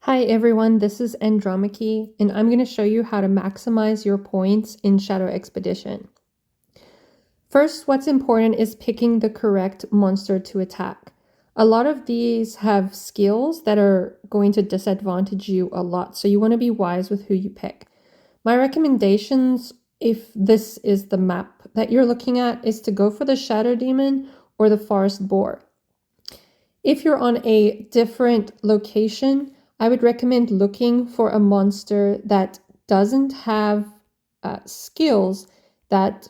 Hi everyone, this is Andromache, and I'm going to show you how to maximize your points in Shadow Expedition. First, what's important is picking the correct monster to attack. A lot of these have skills that are going to disadvantage you a lot, so you want to be wise with who you pick. My recommendations, if this is the map that you're looking at, is to go for the Shadow Demon or the Forest Boar. If you're on a different location, I would recommend looking for a monster that doesn't have skills that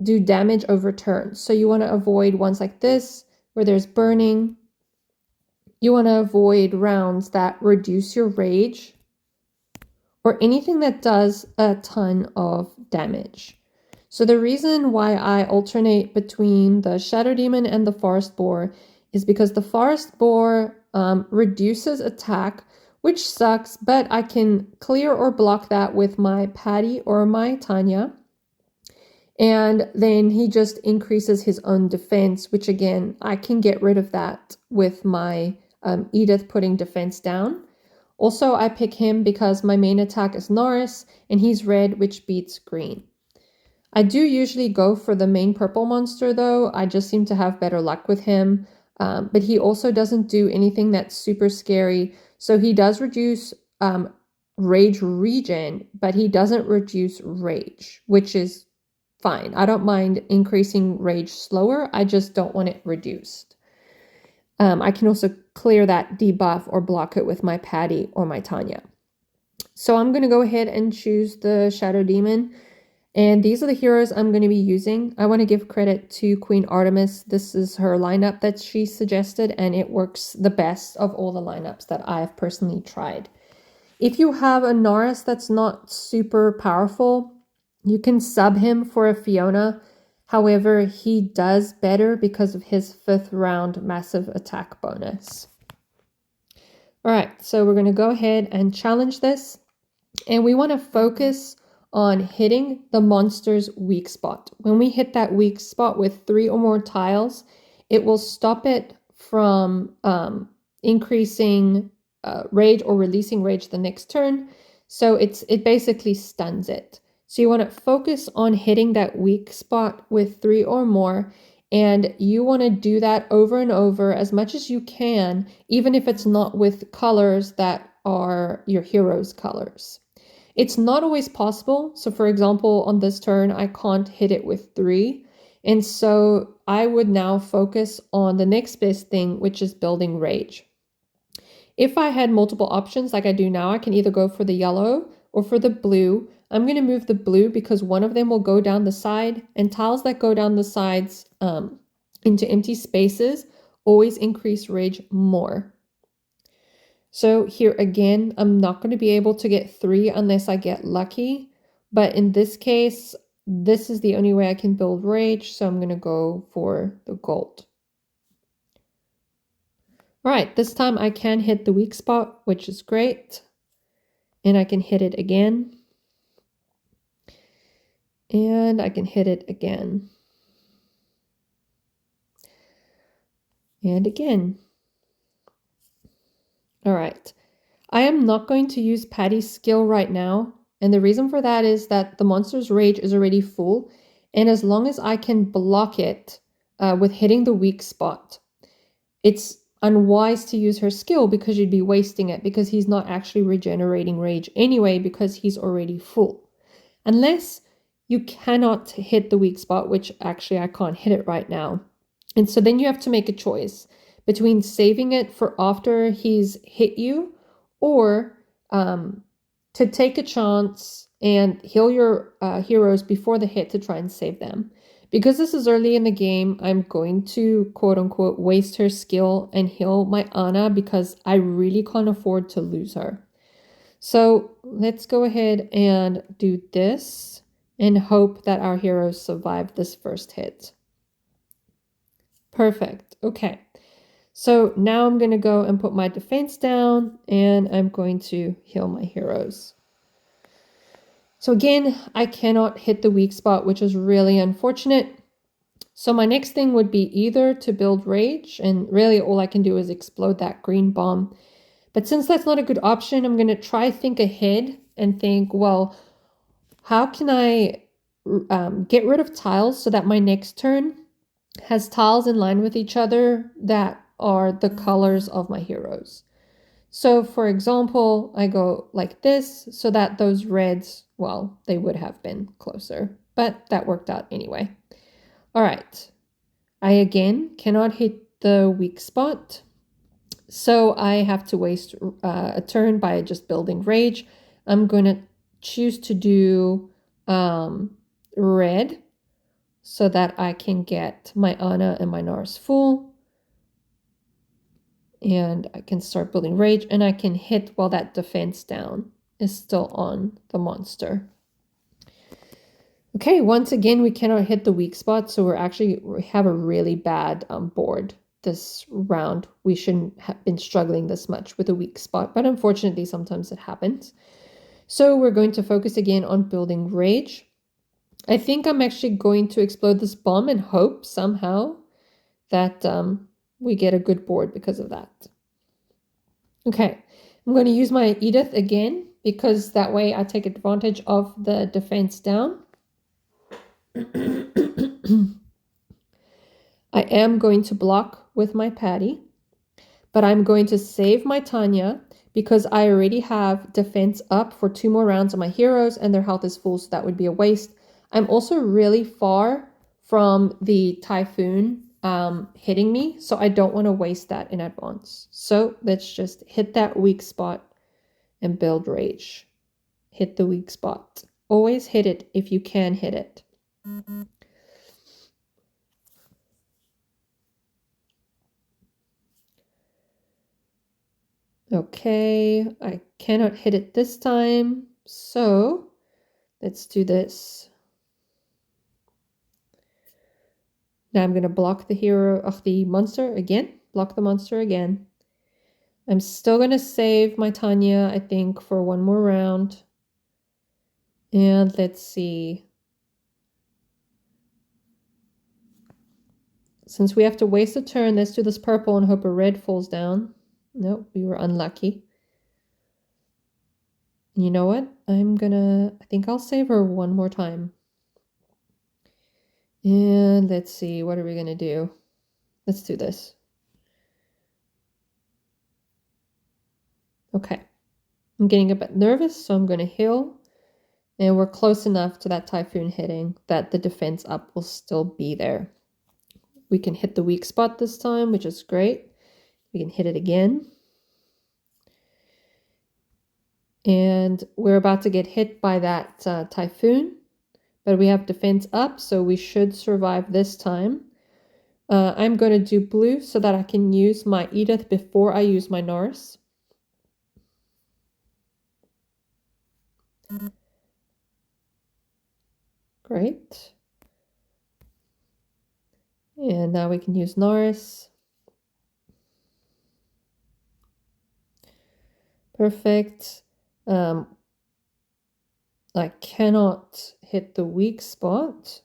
do damage over turns. So you want to avoid ones like this, where there's burning. You want to avoid rounds that reduce your rage, or anything that does a ton of damage. So the reason why I alternate between the Shadow Demon and the Forest Boar is because the Forest Boar reduces attack, which sucks, but I can clear or block that with my Patty or my Tanya. And then he just increases his own defense, which again, I can get rid of that with my Edith putting defense down. Also, I pick him because my main attack is Norris, and he's red, which beats green. I do usually go for the main purple monster, though. I just seem to have better luck with him. But he also doesn't do anything that's super scary. So he does reduce rage regen, but he doesn't reduce rage, which is fine. I don't mind increasing rage slower. I just don't want it reduced. I can also clear that debuff or block it with my Patty or my Tanya. So I'm going to go ahead and choose the Shadow Demon. And these are the heroes I'm going to be using. I want to give credit to Queen Artemis. This is her lineup that she suggested, and it works the best of all the lineups that I've personally tried. If you have a Norris that's not super powerful, you can sub him for a Fiona. However, he does better because of his 5th round massive attack bonus. All right, so we're going to go ahead and challenge this. And we want to focus on hitting the monster's weak spot. When we hit that weak spot with 3 or more tiles, it will stop it from increasing rage or releasing rage the next turn. So it basically stuns it. So you want to focus on hitting that weak spot with 3 or more, and you want to do that over and over as much as you can, even if it's not with colors that are your hero's colors. It's not always possible. So for example, on this turn, I can't hit it with 3. And so I would now focus on the next best thing, which is building rage. If I had multiple options like I do now, I can either go for the yellow or for the blue. I'm going to move the blue because one of them will go down the side, and tiles that go down the sides into empty spaces always increase rage more. So here again, I'm not going to be able to get 3 unless I get lucky. But in this case, this is the only way I can build rage. So I'm going to go for the gold. All right, this time I can hit the weak spot, which is great. And I can hit it again. And I can hit it again. And again. All right. I am not going to use Patty's skill right now. And the reason for that is that the monster's rage is already full. And as long as I can block it with hitting the weak spot, it's unwise to use her skill because you'd be wasting it because he's not actually regenerating rage anyway because he's already full. Unless you cannot hit the weak spot, which actually I can't hit it right now. And so then you have to make a choice between saving it for after he's hit you or to take a chance and heal your heroes before the hit to try and save them. Because this is early in the game, I'm going to quote-unquote waste her skill and heal my Anna because I really can't afford to lose her. So let's go ahead and do this and hope that our heroes survive this first hit. Perfect. Okay. So now I'm going to go and put my defense down and I'm going to heal my heroes. So again, I cannot hit the weak spot, which is really unfortunate. So my next thing would be either to build rage, and really all I can do is explode that green bomb. But since that's not a good option, I'm going to try think ahead and think, well, how can I get rid of tiles so that my next turn has tiles in line with each other that are the colors of my heroes. So for example, I go like this so that those reds, well, they would have been closer, but that worked out anyway. All right. I again cannot hit the weak spot. So I have to waste a turn by just building rage. I'm going to choose to do red so that I can get my Anna and my Nars full. And I can start building rage, and I can hit while that defense down is still on the monster. Okay, once again, we cannot hit the weak spot, so we have a really bad board this round. We shouldn't have been struggling this much with a weak spot, but unfortunately, sometimes it happens. So we're going to focus again on building rage. I think I'm actually going to explode this bomb and hope somehow that we get a good board because of that. Okay, I'm going to use my Edith again because that way I take advantage of the defense down. I am going to block with my Patty, but I'm going to save my Tanya because I already have defense up for 2 more rounds on my heroes and their health is full, so that would be a waste. I'm also really far from the Typhoon hitting me, so I don't want to waste that in advance. So let's just hit that weak spot and build rage. Hit the weak spot. Always hit it if you can hit it. Okay, I cannot hit it this time, so let's do this. Now I'm going to block the hero of the monster again. Block the monster again. I'm still going to save my Tanya, I think, for 1 more round. And let's see. Since we have to waste a turn, let's do this purple and hope a red falls down. Nope, we were unlucky. You know what? I think I'll save her 1 more time. And let's see, what are we going to do? Let's do this. Okay. I'm getting a bit nervous, so I'm going to heal. And we're close enough to that Typhoon hitting that the defense up will still be there. We can hit the weak spot this time, which is great. We can hit it again. And we're about to get hit by that Typhoon. But we have defense up, so we should survive this time. I'm going to do blue so that I can use my Edith before I use my Nars. Great. And now we can use Nars. Perfect. I cannot hit the weak spot.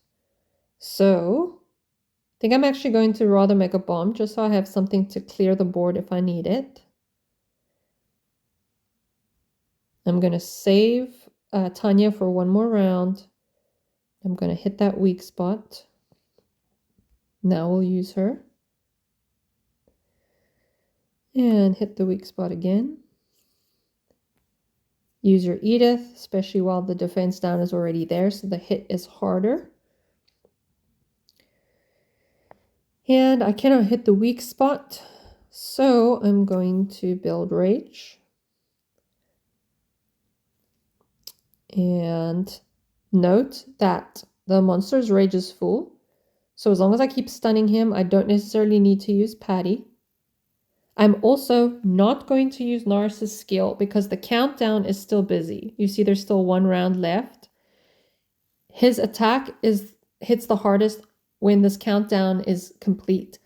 So I think I'm actually going to rather make a bomb just so I have something to clear the board if I need it. I'm going to save Tanya for 1 more round. I'm going to hit that weak spot. Now we'll use her. And hit the weak spot again. Use your Edith, especially while the defense down is already there, so the hit is harder. And I cannot hit the weak spot, so I'm going to build rage. And note that the monster's rage is full, so as long as I keep stunning him, I don't necessarily need to use Patty. I'm also not going to use Nars's skill because the countdown is still busy. You see there's still 1 round left. His attack hits the hardest when this countdown is complete.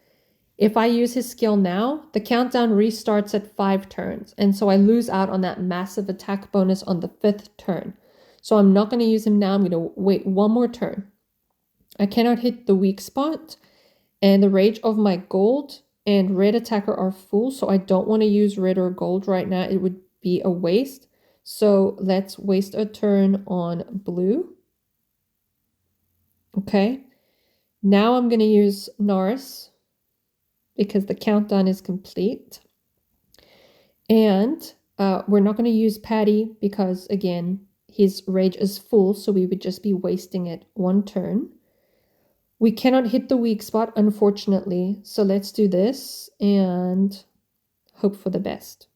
If I use his skill now, the countdown restarts at 5 turns. And so I lose out on that massive attack bonus on the 5th turn. So I'm not going to use him now. I'm going to wait 1 more turn. I cannot hit the weak spot. And the rage of my gold and red attacker are full, so I don't want to use red or gold right now. It would be a waste. So let's waste a turn on blue. Okay. Now I'm going to use Norris because the countdown is complete. And we're not going to use Patty because, again, his rage is full, so we would just be wasting it one turn. We cannot hit the weak spot, unfortunately, so let's do this and hope for the best.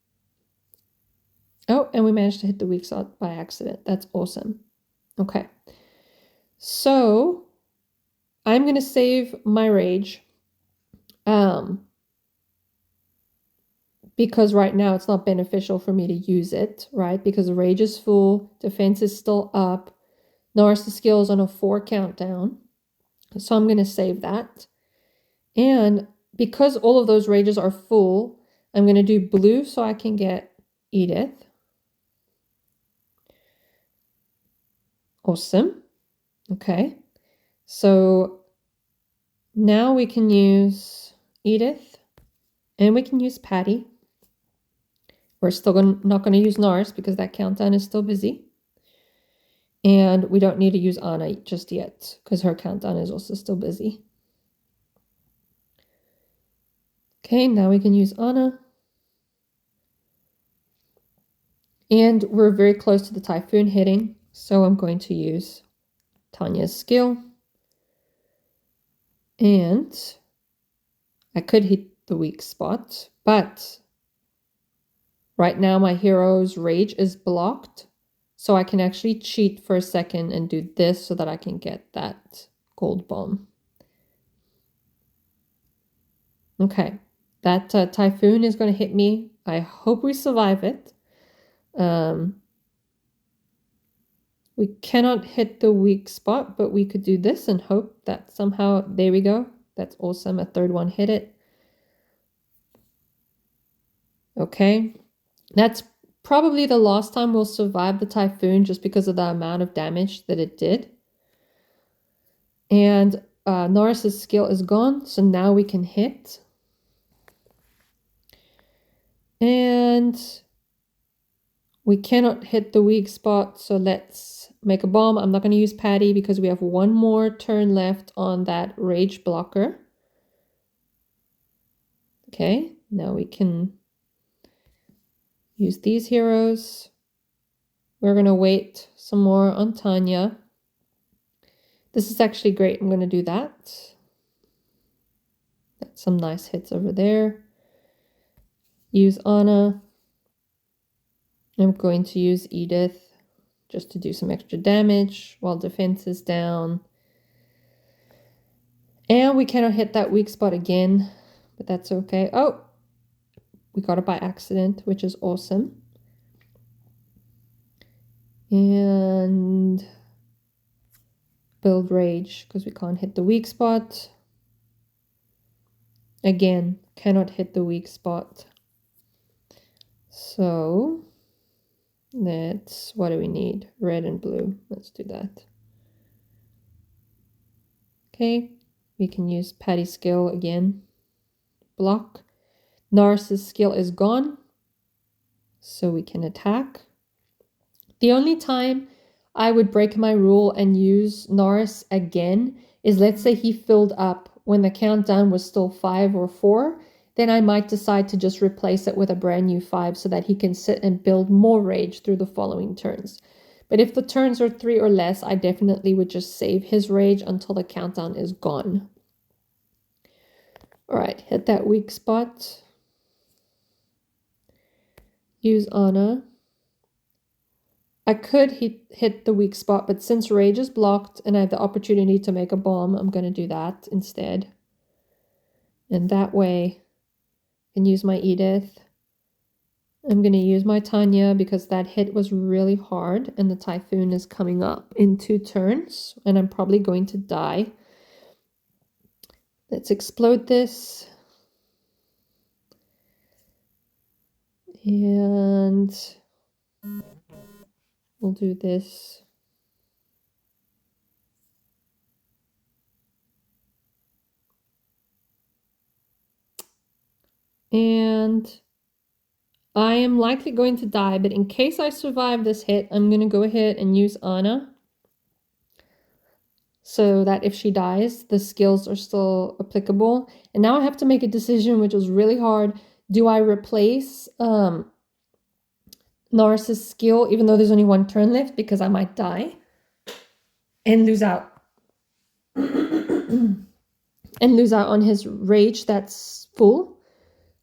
Oh, and we managed to hit the weak spot by accident. That's awesome. Okay. So I'm going to save my rage because right now it's not beneficial for me to use it, right? Because the rage is full, defense is still up, Norris' skill is on a 4 countdown. So I'm going to save that. And because all of those rages are full, I'm going to do blue so I can get Edith. Awesome. Okay. So now we can use Edith and we can use Patty. We're still not going to use Norris because that countdown is still busy. And we don't need to use Anna just yet because her countdown is also still busy. Okay, now we can use Anna. And we're very close to the typhoon hitting, so I'm going to use Tanya's skill. And I could hit the weak spot, but right now my hero's rage is blocked, so I can actually cheat for a second and do this so that I can get that gold bomb. Okay, that typhoon is going to hit me. I hope we survive it. We cannot hit the weak spot, but we could do this and hope that somehow, there we go. That's awesome. A third one hit it. Okay. That's probably the last time we'll survive the typhoon just because of the amount of damage that it did. And Norris's skill is gone, so now we can hit. And we cannot hit the weak spot, so let's make a bomb. I'm not going to use Patty because we have one more turn left on that rage blocker. Okay, now we can use these heroes. We're going to wait some more on Tanya. This is actually great. I'm going to do that. That's some nice hits over there. Use Anna. I'm going to use Edith just to do some extra damage while defense is down. And we cannot hit that weak spot again, but that's okay. Oh, we got it by accident, which is awesome. And build rage because we can't hit the weak spot. Again, cannot hit the weak spot. So let's, what do we need? Red and blue. Let's do that. Okay, we can use Patty's skill again. Block. Norris's skill is gone, so we can attack. The only time I would break my rule and use Norris again is, let's say he filled up when the countdown was still 5 or 4, then I might decide to just replace it with a brand new 5 so that he can sit and build more rage through the following turns. But if the turns are 3 or less, I definitely would just save his rage until the countdown is gone. All right, hit that weak spot. Use Anna. I could hit the weak spot, but since rage is blocked and I have the opportunity to make a bomb, I'm going to do that instead. And that way I can use my Edith. I'm going to use my Tanya because that hit was really hard and the typhoon is coming up in 2 turns and I'm probably going to die. Let's explode this. And we'll do this. And I am likely going to die, but in case I survive this hit, I'm going to go ahead and use Anna, so that if she dies, the skills are still applicable. And now I have to make a decision, which was really hard. Do I replace Norris's skill, even though there's only one turn left, because I might die and lose out and lose out on his rage that's full?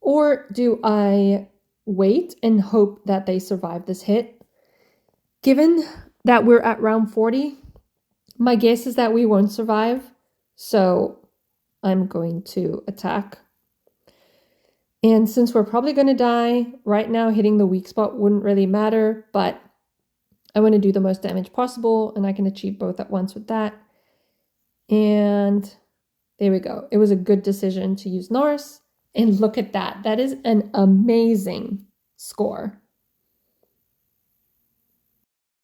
Or do I wait and hope that they survive this hit? Given that we're at round 40, my guess is that we won't survive, so I'm going to attack. And since we're probably going to die, right now hitting the weak spot wouldn't really matter, but I want to do the most damage possible, and I can achieve both at once with that. And there we go. It was a good decision to use Norris. And look at that. That is an amazing score.